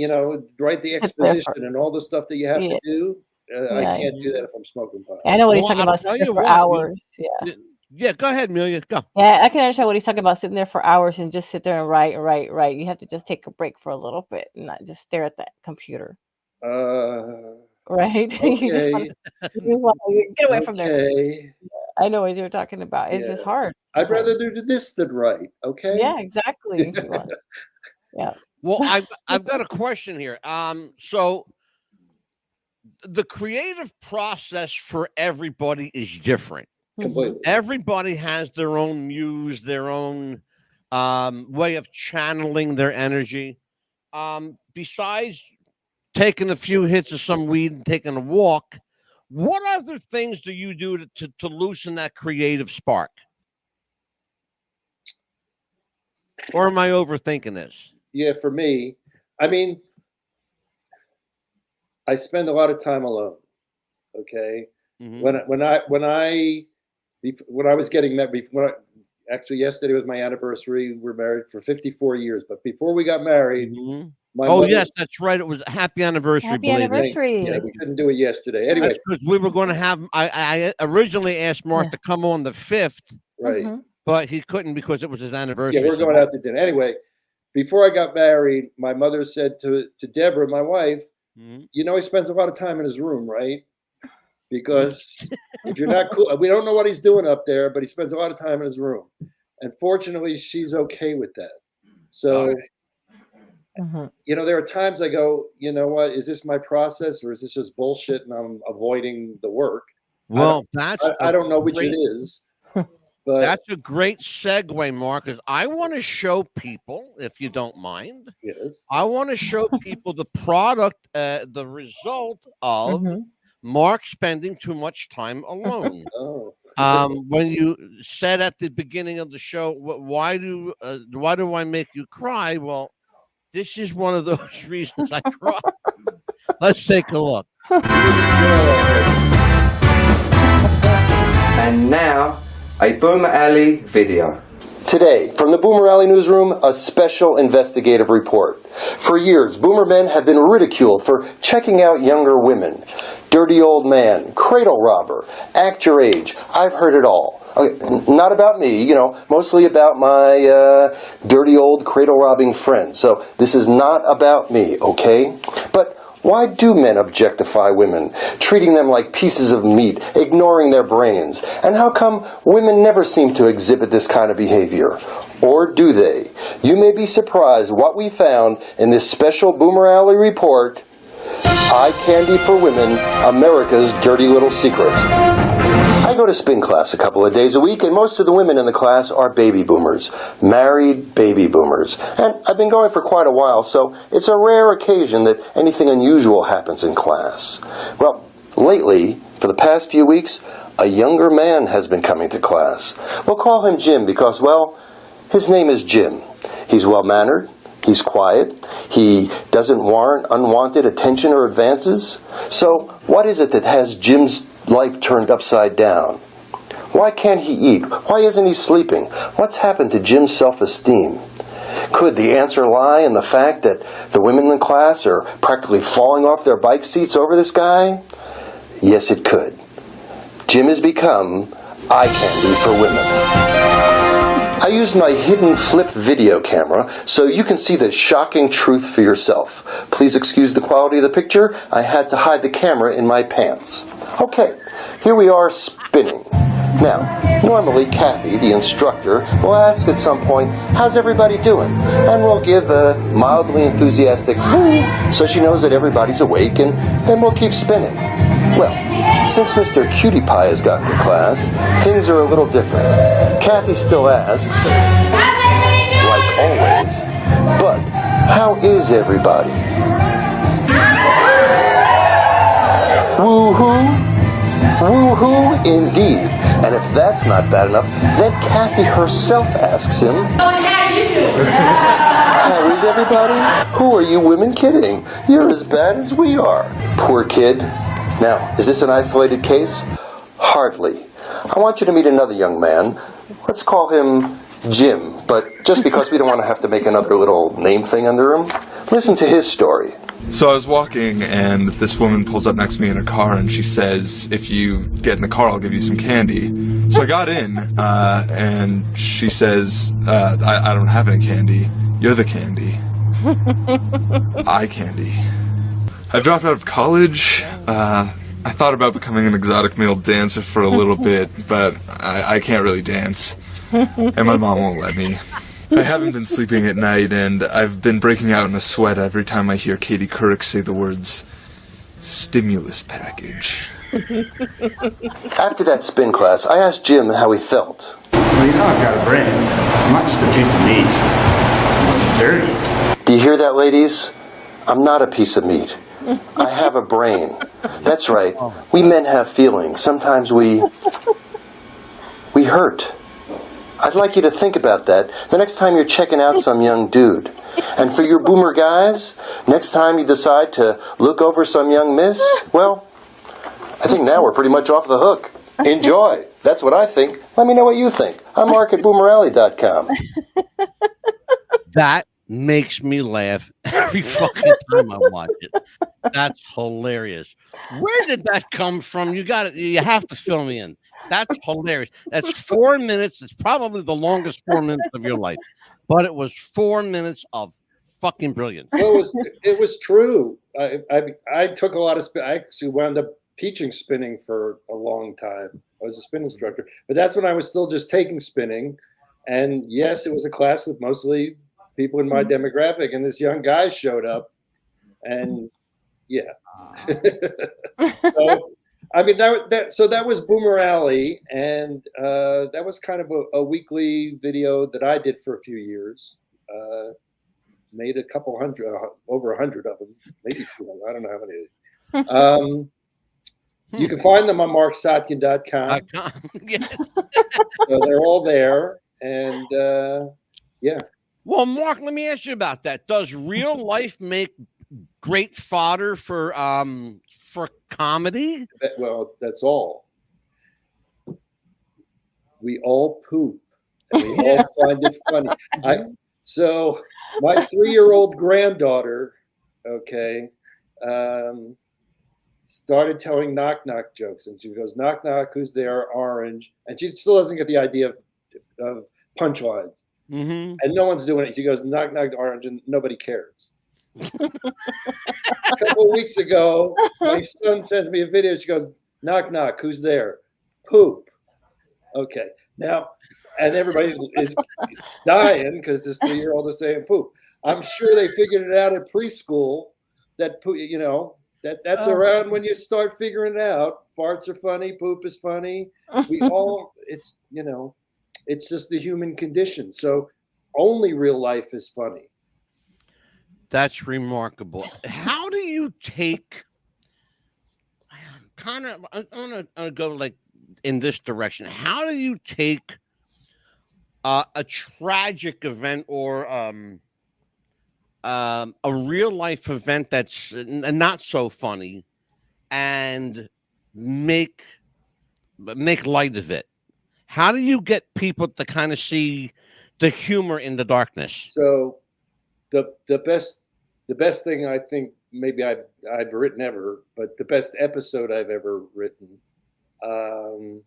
write the exposition and all the stuff that you have to do. I can't do that if I'm smoking pot. I know what he's talking about sitting there for hours. Yeah, go ahead, Amelia. Go. Yeah, I can understand what he's talking about, sitting there for hours and just sit there and write. You have to just take a break for a little bit and not just stare at that computer. Right? Okay. you just want to get away from there. I know what you're talking about. It's just hard. I'd rather do this than write. Okay. Yeah, exactly. Yeah. Well, I've got a question here. So the creative process for everybody is different. Completely. Everybody has their own muse, their own way of channeling their energy. Besides taking a few hits of some weed and taking a walk, what other things do you do to loosen that creative spark? Or am I overthinking this? Yeah, for me, I mean, I spend a lot of time alone. Okay. When I was getting married, actually yesterday was my anniversary. We're married for 54 years, but before we got married, yes, that's right. It was a happy anniversary. Happy anniversary. Yeah, we couldn't do it yesterday. Anyway, because we were going to have. I originally asked Mark to come on the 5th, right? But he couldn't because it was his anniversary. Yeah, we're going out to dinner. Anyway, before I got married, my mother said to Deborah, my wife, he spends a lot of time in his room, right? Because if you're not cool, we don't know what he's doing up there, but he spends a lot of time in his room. And fortunately, she's okay with that. So, there are times I go, you know what, is this my process or is this just bullshit and I'm avoiding the work? Well, I don't know which it is. But that's a great segue, Marcus. I want to show people, if you don't mind. Yes. I want to show people the product, the result of Mark spending too much time alone. When you said at the beginning of the show, why do I make you cry? Well, This is one of those reasons I cry. Let's take a look. And now, a Boomer Alley video. Today, from the Boomer Alley newsroom, a special investigative report. For years, Boomer men have been ridiculed for checking out younger women. Dirty old man, cradle robber, act your age. I've heard it all. Not about me, mostly about my dirty old cradle robbing friends. So this is not about me, okay? But why do men objectify women, treating them like pieces of meat, ignoring their brains? And how come women never seem to exhibit this kind of behavior? Or do they? You may be surprised what we found in this special Boomer Alley report, Eye Candy for Women, America's Dirty Little Secret. I go to spin class a couple of days a week, and most of the women in the class are baby boomers, married baby boomers. And I've been going for quite a while, so it's a rare occasion that anything unusual happens in class. Well, lately, for the past few weeks, a younger man has been coming to class. We'll call him Jim because, well, his name is Jim. He's well-mannered. He's quiet. He doesn't warrant unwanted attention or advances. So what is it that has Jim's life turned upside down? Why can't he eat? Why isn't he sleeping? What's happened to Jim's self-esteem? Could the answer lie in the fact that the women in the class are practically falling off their bike seats over this guy? Yes, it could. Jim has become eye candy for women. I used my hidden flip video camera so you can see the shocking truth for yourself. Please excuse the quality of the picture. I had to hide the camera in my pants. Okay, here we are spinning. Now, normally Kathy, the instructor, will ask at some point, how's everybody doing? And we'll give a mildly enthusiastic woo, so she knows that everybody's awake, and then we'll keep spinning. Well, since Mr. Cutie Pie has gotten to class, things are a little different. Kathy still asks, like always, but how is everybody? Woo-hoo? Woo-hoo indeed. And if that's not bad enough, then Kathy herself asks him, how is everybody? Who are you women kidding? You're as bad as we are. Poor kid. Now, is this an isolated case? Hardly. I want you to meet another young man. Let's call him Jim, but just because we don't want to have to make another little name thing under him, listen to his story. So I was walking, and this woman pulls up next to me in her car, and she says, if you get in the car, I'll give you some candy. So I got in, and she says, I don't have any candy. You're the candy. Eye candy. I dropped out of college. I thought about becoming an exotic male dancer for a little bit, but I can't really dance. And my mom won't let me. I haven't been sleeping at night, and I've been breaking out in a sweat every time I hear Katie Couric say the words, stimulus package. After that spin class, I asked Jim how he felt. Well, you know I've got a brain. I'm not just a piece of meat. This is dirty. Do you hear that, ladies? I'm not a piece of meat. I have a brain. That's right. We men have feelings. Sometimes we hurt. I'd like you to think about that the next time you're checking out some young dude. And for your boomer guys, next time you decide to look over some young miss, well, I think now we're pretty much off the hook. Enjoy. That's what I think. Let me know what you think. I'm Marc at boomeralley.com. That makes me laugh every fucking time I watch it. That's hilarious. Where did that come from? You got it. You have to fill me in. That's hilarious. That's 4 minutes. It's probably the longest 4 minutes of your life, but it was 4 minutes of fucking brilliance. It was true. I took a lot of spin. I actually wound up teaching spinning for a long time. I was a spin instructor, but that's when I was still just taking spinning. And yes, it was a class with mostly people in my demographic, and this young guy showed up, and yeah. So, I mean, that was Boomer Alley, and that was kind of a weekly video that I did for a few years. Made a couple hundred, over 100 of them, maybe 200. I don't know how many. You can find them on marcsotkin.com. Yes. So they're all there, and yeah. Well, Mark, let me ask you about that. Does real life make great fodder for comedy? Well, that's all. We all poop, and we all find it funny. So my 3-year-old granddaughter, okay, started telling knock knock jokes, and she goes, knock knock, who's there? Orange, and she still doesn't get the idea of punchlines, Mm-hmm. and no one's doing it. She goes, knock knock, orange, and nobody cares. A couple of weeks ago, my son sends me a video. She goes, knock knock, who's there? Poop. Okay, now, and everybody is dying because this 3-year-old is saying poop. I'm sure they figured it out at preschool that poop, that's around when you start figuring it out. Farts are funny, poop is funny. We all, it's just the human condition. So only real life is funny. That's remarkable. How do you take kind of, I want to go like in this direction. How do you take a tragic event or a real life event that's not so funny and make light of it? How do you get people to kind of see the humor in the darkness? So the best thing I think maybe I've written ever, but the best episode I've ever written on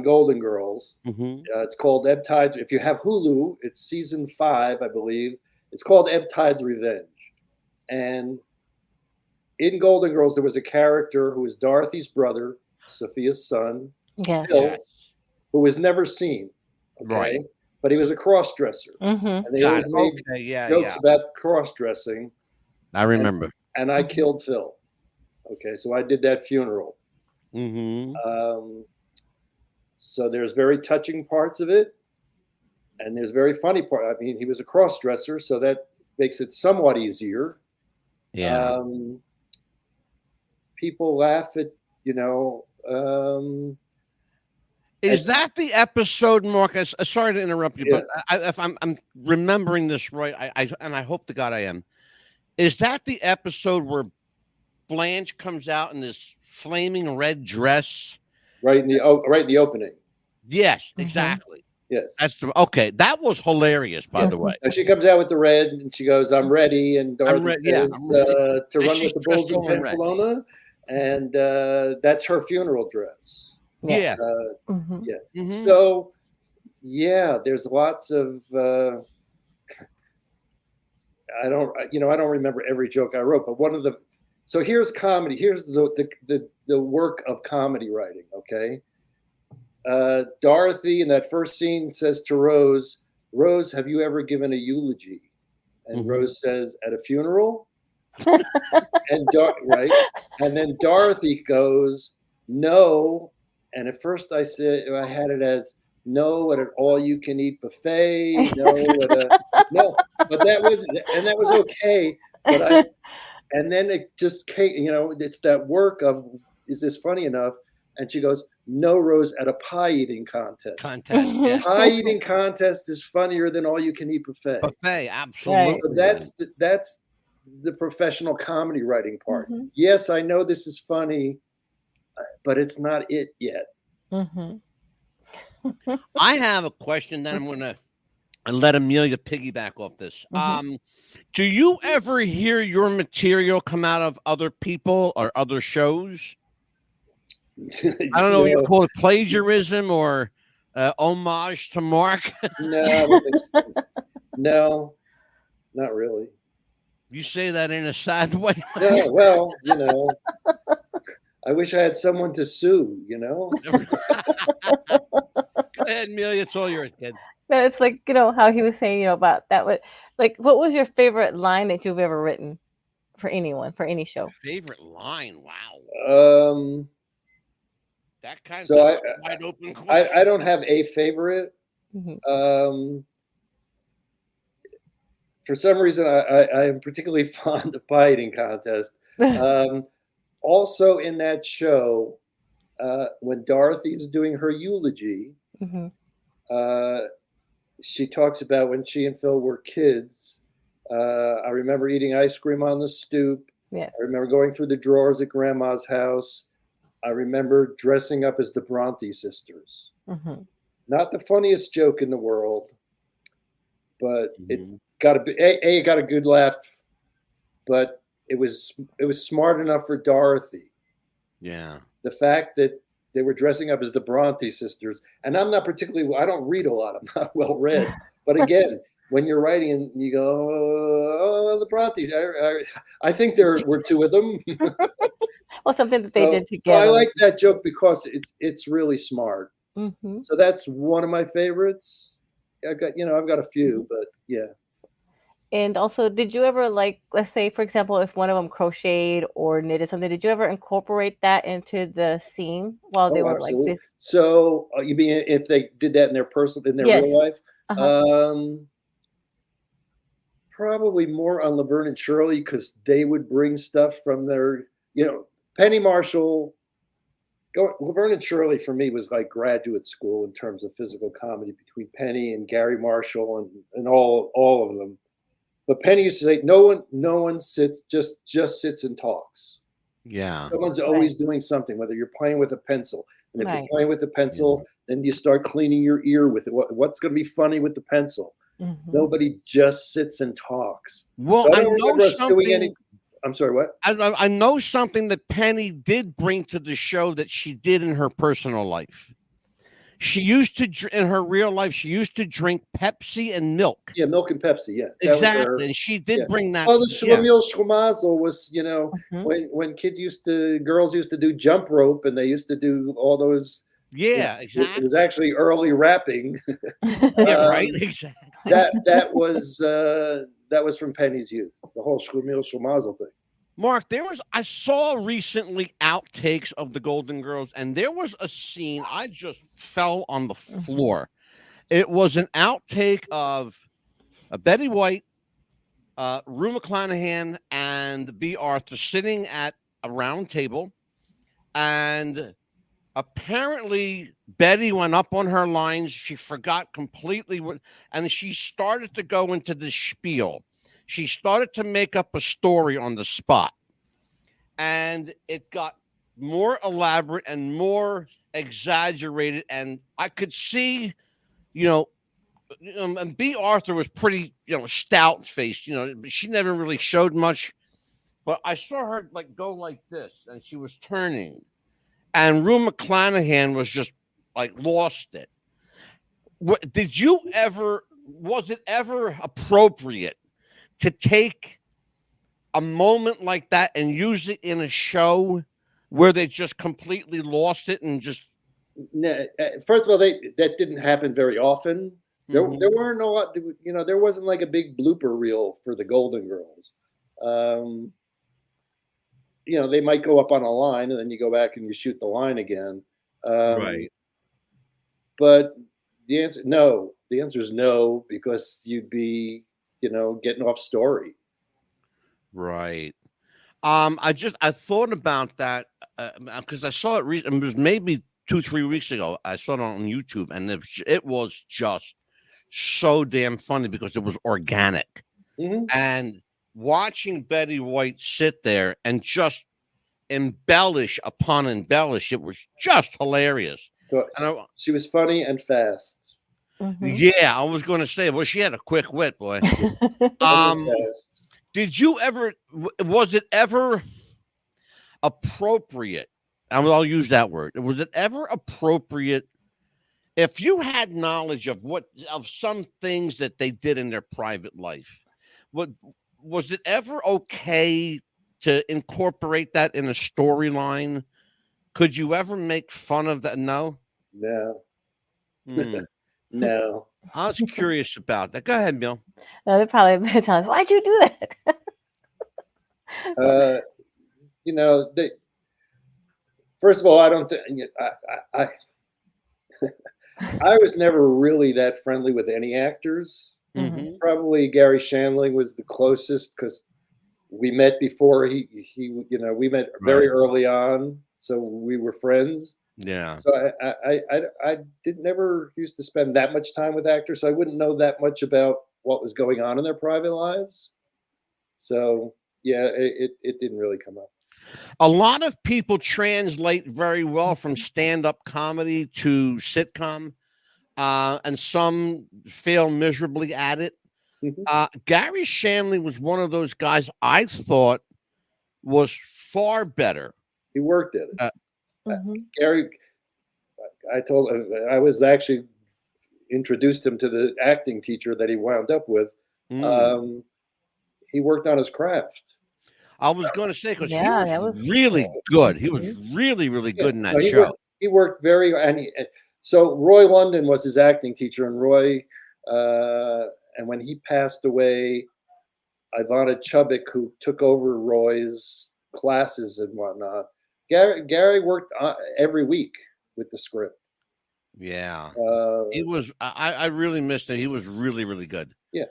Golden Girls. Mm-hmm. It's called Ebb Tides. If you have Hulu, it's season 5, I believe. It's called Ebb Tides Revenge. And in Golden Girls, there was a character who was Dorothy's brother, Sophia's son, Yes. Phil, who was never seen. Okay. Right. But he was a cross-dresser. Mm-hmm. And they always made jokes about cross-dressing. I remember. And I killed Phil. Okay, so I did that funeral. Mm-hmm. So there's very touching parts of it, and there's very funny part. I mean, he was a cross-dresser, so that makes it somewhat easier. Yeah. People laugh at, Is that the episode, Marcus? Sorry to interrupt you, but if I'm remembering this right, I hope to God I am. Is that the episode where Blanche comes out in this flaming red dress? Right in the opening. Yes, exactly. Yes. That's okay. That was hilarious, by the way. Now she comes out with the red, and she goes, "I'm ready," and Dorothy says, I'm ready. to run She's with the bulls in dressed all in red. Pamplona, and that's her funeral dress. Yeah. Yeah. Mhm. So, yeah, there's lots of. I don't remember every joke I wrote, but one of the. So here's comedy. Here's the work of comedy writing. Okay. Dorothy in that first scene says to Rose, "Rose, have you ever given a eulogy?" And Rose says, "At a funeral." And right, and then Dorothy goes, "No." And at first I had it as no at an all-you-can-eat buffet. No, but that was okay. But and then it just came. It's that work of, is this funny enough? And she goes, "No, Rose, at a pie eating contest. Yes. Pie eating contest is funnier than all you can eat buffet." Buffet, absolutely. So that's the professional comedy writing part. Mm-hmm. Yes, I know this is funny, but it's not it yet. Mm-hmm. I have a question that I'm gonna let Amelia piggyback off this. Do you ever hear your material come out of other people or other shows? I don't know what you call it, plagiarism or homage to Mark. No, I don't think so. No, not really. You say that in a sad way. No, well, I wish I had someone to sue. Go ahead, Amelia. It's all yours, kid. No, it's like, how he was saying, about that. What was your favorite line that you've ever written for anyone, for any show? Favorite line? Wow. That kind of wide open question. I don't have a favorite. Mm-hmm. For some reason, I am particularly fond of pie eating contest. Also in that show, when Dorothy is doing her eulogy, she talks about when she and Phil were kids. I remember eating ice cream on the stoop. Yeah. I remember going through the drawers at Grandma's house. I remember dressing up as the Bronte sisters. Mm-hmm. Not the funniest joke in the world, but it got it got a good laugh. But it was smart enough for Dorothy. Yeah. The fact that they were dressing up as the Bronte sisters, and I don't read a lot. I'm not well read. But again, when you're writing and you go, oh, the Brontes, I think there were two of them. Well, something that they did So together. I like that joke because it's really smart. Mm-hmm. So that's one of my favorites. I've got a few, but yeah. And also, did you ever, like, let's say, for example, if one of them crocheted or knitted something, did you ever incorporate that into the scene while they were Absolutely. like this? So you mean if they did that in their Yes. real life? Uh-huh. Probably more on Laverne and Shirley because they would bring stuff from their, Penny Marshall. Laverne and Shirley for me was like graduate school in terms of physical comedy between Penny and Garry Marshall and all of them. But Penny used to say, no one sits, just sits and talks. Yeah. Someone's always doing something, whether you're playing with a pencil. And if Right. you're playing with a pencil, then you start cleaning your ear with it. What's going to be funny with the pencil? Mm-hmm. Nobody just sits and talks. Well, So I I don't know remember us doing something. any. I'm sorry, what? I know something that Penny did bring to the show that she did in her personal life. She used to, in her real life, she used to drink Pepsi and milk. Yeah, milk and Pepsi. Yeah, that was her. Exactly, and she did bring that. Well, the Schlemiel Schlemazel was, Mm-hmm. when girls used to do jump rope and they used to do all those. Yeah, exactly. It was actually early rapping. Yeah, right. Exactly. That was from Penny's youth. The whole Schlemiel Schlemazel thing. Mark, I saw recently outtakes of the Golden Girls, and there was a scene I just fell on the floor. It was an outtake of Betty White, Rue McClanahan, and B. Arthur sitting at a round table, and apparently Betty went up on her lines. She forgot completely and she started to go into the spiel. She started to make up a story on the spot, and it got more elaborate and more exaggerated. And I could see, and B. Arthur was pretty, stout faced. She never really showed much, but I saw her like go like this, and she was turning, and Rue McClanahan was just like lost it. Was it ever appropriate to take a moment like that and use it in a show where they just completely lost it and just? No, first of all, that didn't happen very often. There weren't a lot. There wasn't like a big blooper reel for the Golden Girls. They might go up on a line and then you go back and you shoot the line again. Right. But the answer is no, because you'd be, getting off story. Right. I thought about that because I saw it recently. It was maybe 2-3 weeks ago. I saw it on YouTube, and it was just so damn funny because it was organic. Mm-hmm. And watching Betty White sit there and just embellish upon embellish, it was just hilarious. So she was funny and fast. Mm-hmm. Yeah, I was going to say, well, she had a quick wit, boy. Did you ever? Was it ever appropriate? I'll use that word. Was it ever appropriate if you had knowledge of some things that they did in their private life? Was it ever okay to incorporate that in a storyline? Could you ever make fun of that? No. No. No. I was curious about that. Go ahead, Bill. No, they probably been times. Why'd you do that? First of all, I don't think I was never really that friendly with any actors. Mm-hmm. Probably Garry Shandling was the closest because we met before we met very early on, so we were friends. Yeah. So I did never used to spend that much time with actors, so I wouldn't know that much about what was going on in their private lives. So yeah, it didn't really come up. A lot of people translate very well from stand-up comedy to sitcom, and some fail miserably at it. Mhm. Garry Shandling was one of those guys I thought was far better. He worked at it. Mhm. Garry, I was actually introduced him to the acting teacher that he wound up with. Mm. Um, he worked on his craft. I was going to say because he Yeah, was that was really cool. good. He was Mhm. really, really Yeah, good in no, that show. he worked very and so Roy London was his acting teacher, and Roy, and when he passed away, Ivana Chubbuck, who took over Roy's classes and whatnot, Garry worked every week with the script. Yeah, Uh, he was. I really missed him. He was really, really good. yeah,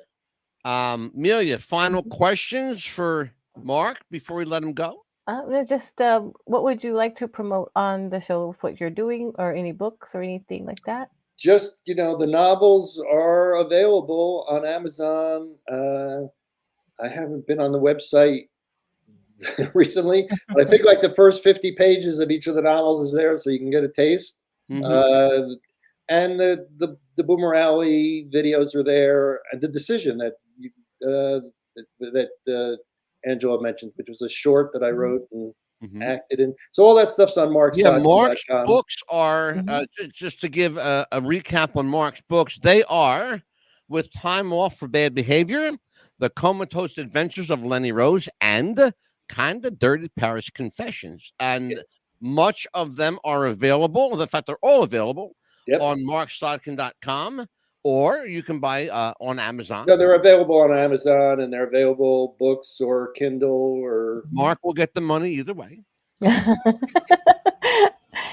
Amelia, final Mhm. questions for Mark before we let him go? Just what would you like to promote on the show? Of what you're doing, or any books or anything like that? just the novels are available on Amazon. I haven't been on the website recently, but I think like the first 50 pages of each of the novels is there, so you can get a taste. Mm-hmm. And the Boomer Alley videos are there, and the decision that Angela mentioned, which was a short that I wrote and Mm-hmm. acted in. So all that stuff's on Yeah, Mark's marksotkin.com. books are Mhm. just to give a recap on Mark's books. They are With Time Off for Bad Behavior, The Comatose Adventures of Lenny Rose, and Kinda Dirty Paris Confessions. And much of them are available. In fact, they're all available Yep. on marksotkin.com, or you can buy on Amazon. No, they're available on Amazon, and they're available books or Kindle or Mark will get the money either way. And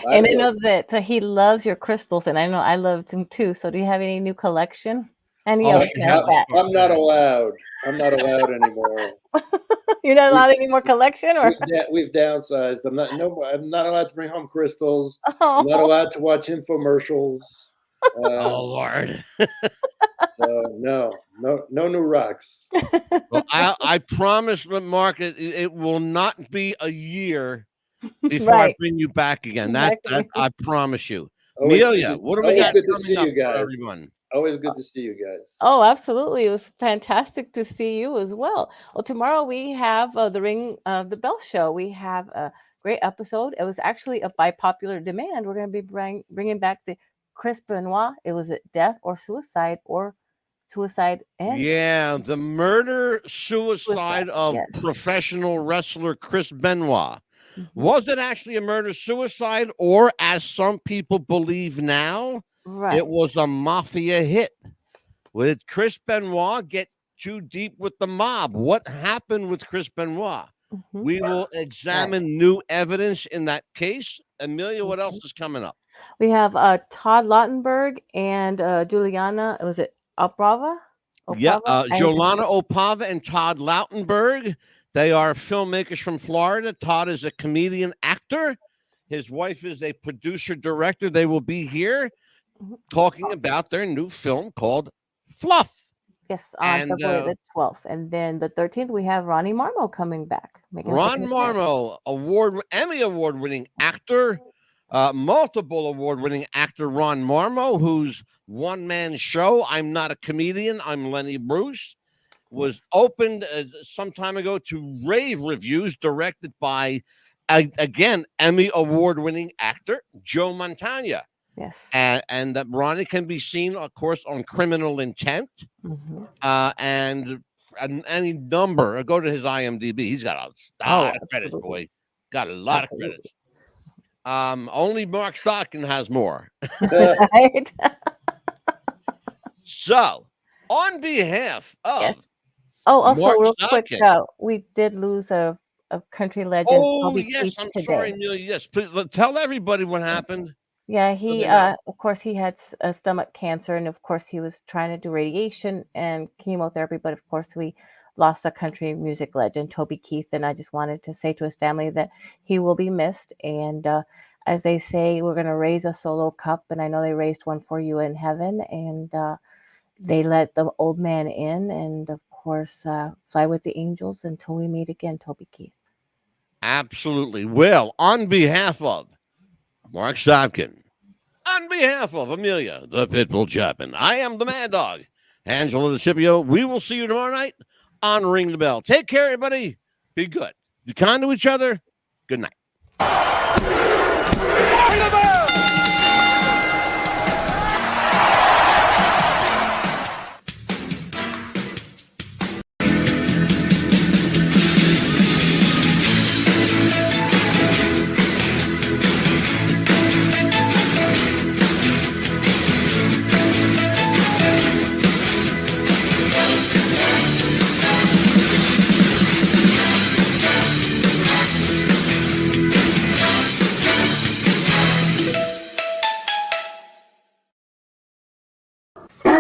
I either way. know that he loves your crystals, and I know I loved them too. So, do you have any new collection? And Oh, yeah, we she can has have a that. store. I'm not allowed. I'm not allowed anymore. You're not We- allowed any more collection, or We've downsized. I'm not allowed to bring home crystals. I'm not oh, allowed to watch infomercials. Oh, Lord. So no new rocks. Well, I promise, Mark, it will not be a year before I right, bring you back again. That exactly. I promise you. Amelia, what do we Always got good to coming see up you for guys. everyone? Always good to see you guys. Oh, absolutely. It was fantastic to see you as well. Well, tomorrow we have the Ring of the Bell show. We have a great episode. It was actually by popular demand. We're going to be bringing back the Chris Benoit. It was it death or suicide and Yeah, the murder suicide. suicide of Yes. professional wrestler Chris Benoit. Mhm. Was it actually a murder suicide, or as some people believe now, it Right. was a mafia hit? Did Chris Benoit get too deep with the mob? What happened with Chris Benoit? Mhm. We will Right. examine new evidence in that case. Amelia, what else Mhm. is coming up? We have Todd Lautenberg and Juliana. Was it Oprava? Yeah, Oprava and Jolana Opava and Todd Lautenberg. They are filmmakers from Florida. Todd is a comedian actor. His wife is a producer director. They will be here Mhm. talking about their new film called Fluff. Yes, on And February the 12th. And then the 13th, we have Ronnie Marmo coming back, making his Ron second appearance. Marmo, Emmy award-winning actor, multiple award-winning actor Ron Marmo, whose one-man show, I'm Not a Comedian, I'm Lenny Bruce, was opened some time ago to rave reviews, directed by, again, Emmy award-winning actor Joe Montana. Yes. And Ronnie can be seen, of course, on Criminal Intent, Mhm. and any number. Go to his IMDb. He's got a lot of credits, Absolutely. boy. Got a lot of Absolutely. credits. Only Marc Sotkin has more. Right? So, on behalf Yes. of Oh, also, Marc real quick, Sotkin. we did lose a country legend, Oh, Toby yes, Keith, I'm sorry, today. Amelia. Yes, please, tell everybody what happened Yeah, so he, they know. of course, he had a stomach cancer, and of course, he was trying to do radiation and chemotherapy, but of course, we lost a country music legend, Toby Keith, and I just wanted to say to his family that he will be missed, and as they say, we're going to raise a solo cup, and I know they raised one for you in heaven, and they let the old man in, and of course, fly with the angels until we meet again, Toby Keith. Absolutely. Well, on behalf of Marc Sotkin, on behalf of Amelia, the Pitbull Chapman, I am the Mad Dog, Angela the Scipio. We will see you tomorrow night on Ring the Bell. Take care, everybody. Be good. Be kind to each other. Good night.